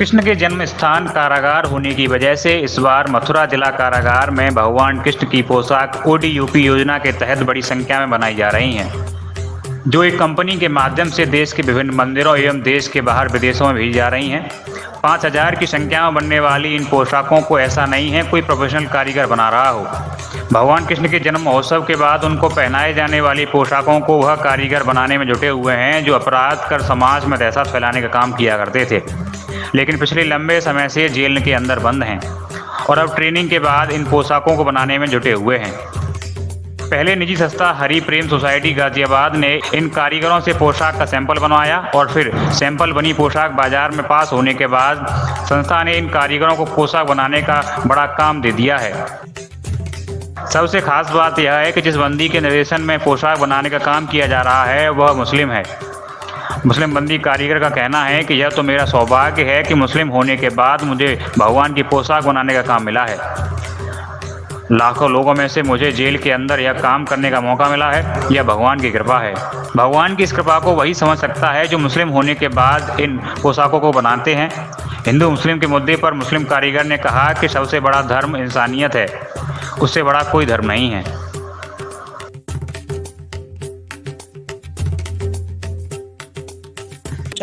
कृष्ण के जन्म स्थान कारागार होने की वजह से इस बार मथुरा जिला कारागार में भगवान कृष्ण की पोशाक ओडीयूपी योजना के तहत बड़ी संख्या में बनाई जा रही हैं, जो एक कंपनी के माध्यम से देश के विभिन्न मंदिरों एवं देश के बाहर विदेशों में भेजी जा रही हैं। 5000 की संख्या में बनने वाली इन पोशाकों को ऐसा नहीं है कोई प्रोफेशनल कारीगर बना रहा हो। भगवान कृष्ण के जन्म महोत्सव के बाद उनको पहनाए जाने वाली पोशाकों को वह कारीगर बनाने में जुटे हुए हैं जो अपराध कर समाज में दहशत फैलाने का काम किया करते थे, लेकिन पिछले लंबे समय से जेल के अंदर बंद हैं और अब ट्रेनिंग के बाद इन पोशाकों को बनाने में जुटे हुए हैं। पहले निजी संस्था हरि प्रेम सोसाइटी गाजियाबाद ने इन कारीगरों से पोशाक का सैंपल बनवाया और फिर सैंपल बनी पोशाक बाजार में पास होने के बाद संस्था ने इन कारीगरों को पोशाक बनाने का बड़ा काम दे दिया है। सबसे खास बात यह है कि जिस बंदी के निर्देशन में पोशाक बनाने का काम किया जा रहा है वह मुस्लिम है। मुस्लिम बंदी कारीगर का कहना है कि यह तो मेरा सौभाग्य है कि मुस्लिम होने के बाद मुझे भगवान की पोशाक बनाने का काम मिला है। लाखों लोगों में से मुझे जेल के अंदर यह काम करने का मौका मिला है, यह भगवान की कृपा है। भगवान की इस कृपा को वही समझ सकता है जो मुस्लिम होने के बाद इन पोशाकों को बनाते हैं। हिंदू मुस्लिम के मुद्दे पर मुस्लिम कारीगर ने कहा कि सबसे बड़ा धर्म इंसानियत है, उससे बड़ा कोई धर्म नहीं है।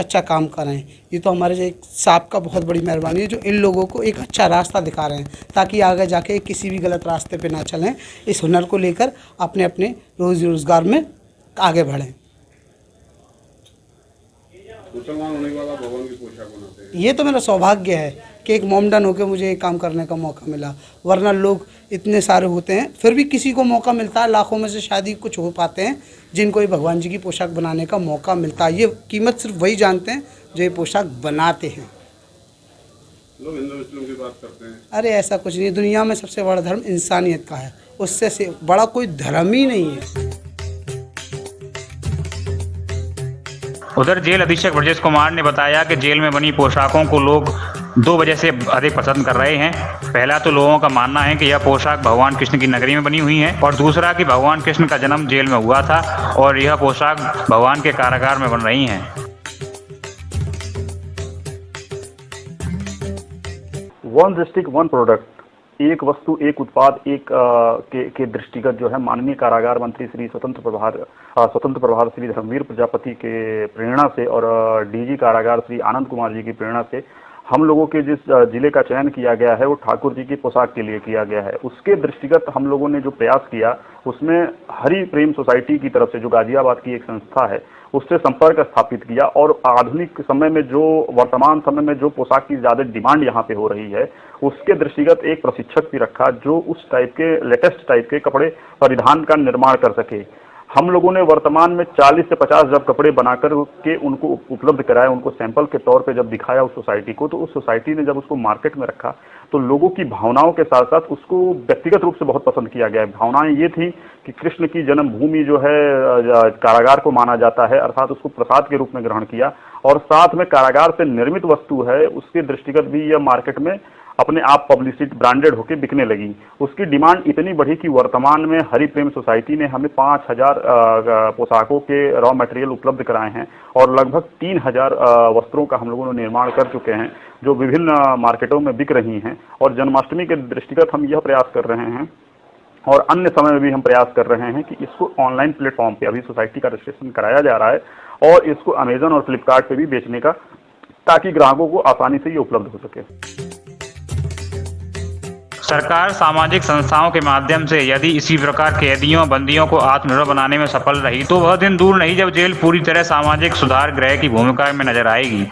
अच्छा काम कर रहे हैं, ये तो हमारे जो एक साहब का बहुत बड़ी मेहरबानी है जो इन लोगों को एक अच्छा रास्ता दिखा रहे हैं ताकि आगे जाके किसी भी गलत रास्ते पे ना चलें, इस हुनर को लेकर अपने अपने रोज़गार में आगे बढ़ें। मुसलमान होने के बाद आप भगवान की पोशाक बनाते हैं, ये तो मेरा सौभाग्य है कि एक मोमडन होकर मुझे ये काम करने का मौका मिला, वरना लोग इतने सारे होते हैं फिर भी किसी को मौका मिलता है, लाखों में से शायद ही कुछ हो पाते हैं जिनको ये भगवान जी की पोशाक बनाने का मौका मिलता है। ये कीमत सिर्फ वही जानते हैं जो ये पोशाक बनाते हैं। लोग हिंदू मुस्लिम की बात करते हैं, अरे ऐसा कुछ नहीं, दुनिया में सबसे बड़ा धर्म इंसानियत का है, उससे से बड़ा कोई धर्म ही नहीं है। उधर जेल अधीक्षक ब्रजेश कुमार ने बताया कि जेल में बनी पोशाकों को लोग 2 वजह से अधिक पसंद कर रहे हैं। पहला तो लोगों का मानना है कि यह पोशाक भगवान कृष्ण की नगरी में बनी हुई है और दूसरा कि भगवान कृष्ण का जन्म जेल में हुआ था और यह पोशाक भगवान के कारागार में बन रही हैं। वन डिस्ट्रिक्ट वन प्रोडक्ट, एक वस्तु एक उत्पाद एक के दृष्टिगत जो है माननीय कारागार मंत्री श्री स्वतंत्र प्रभार श्री धर्मवीर प्रजापति के प्रेरणा से और डीजी कारागार श्री आनंद कुमार जी की प्रेरणा से हम लोगों के जिस जिले का चयन किया गया है वो ठाकुर जी की पोशाक के लिए किया गया है। उसके दृष्टिगत हम लोगों ने जो प्रयास किया उसमें हरि प्रेम सोसाइटी की तरफ से जो गाजियाबाद की एक संस्था है उससे संपर्क स्थापित किया और आधुनिक समय में जो वर्तमान समय में जो पोशाक की ज़्यादा डिमांड यहाँ पे हो रही है उसके दृष्टिगत एक प्रशिक्षक भी रखा जो उस टाइप के लेटेस्ट टाइप के कपड़े परिधान का निर्माण कर सके। हम लोगों ने वर्तमान में 40 से 50 जब कपड़े बनाकर के उनको उपलब्ध कराए, उनको सैंपल के तौर पे जब दिखाया उस सोसाइटी को, तो उस सोसाइटी ने जब उसको मार्केट में रखा तो लोगों की भावनाओं के साथ साथ उसको व्यक्तिगत रूप से बहुत पसंद किया गया। भावनाएं ये थी कि कृष्ण की जन्मभूमि जो है कारागार को माना जाता है, अर्थात उसको प्रसाद के रूप में ग्रहण किया और साथ में कारागार से निर्मित वस्तु है उसके दृष्टिगत भी यह मार्केट में अपने आप पब्लिसिटी ब्रांडेड होकर बिकने लगी। उसकी डिमांड इतनी बढ़ी कि वर्तमान में हरि प्रेम सोसाइटी ने हमें 5000 पोशाकों के रॉ मटेरियल उपलब्ध कराए हैं और लगभग 3000 वस्त्रों का हम लोगों ने निर्माण कर चुके हैं जो विभिन्न मार्केटों में बिक रही हैं। और जन्माष्टमी के दृष्टिगत हम यह प्रयास कर रहे हैं और अन्य समय में भी हम प्रयास कर रहे हैं कि इसको ऑनलाइन प्लेटफॉर्म पे अभी सोसाइटी का रजिस्ट्रेशन कराया जा रहा है और इसको अमेजन और फ्लिपकार्ट पे भी बेचने का, ताकि ग्राहकों को आसानी से ये उपलब्ध हो सके। सरकार सामाजिक संस्थाओं के माध्यम से यदि इसी प्रकार कैदियों बंदियों को आत्मनिर्भर बनाने में सफल रही तो वह दिन दूर नहीं जब जेल पूरी तरह सामाजिक सुधार गृह की भूमिका में नजर आएगी।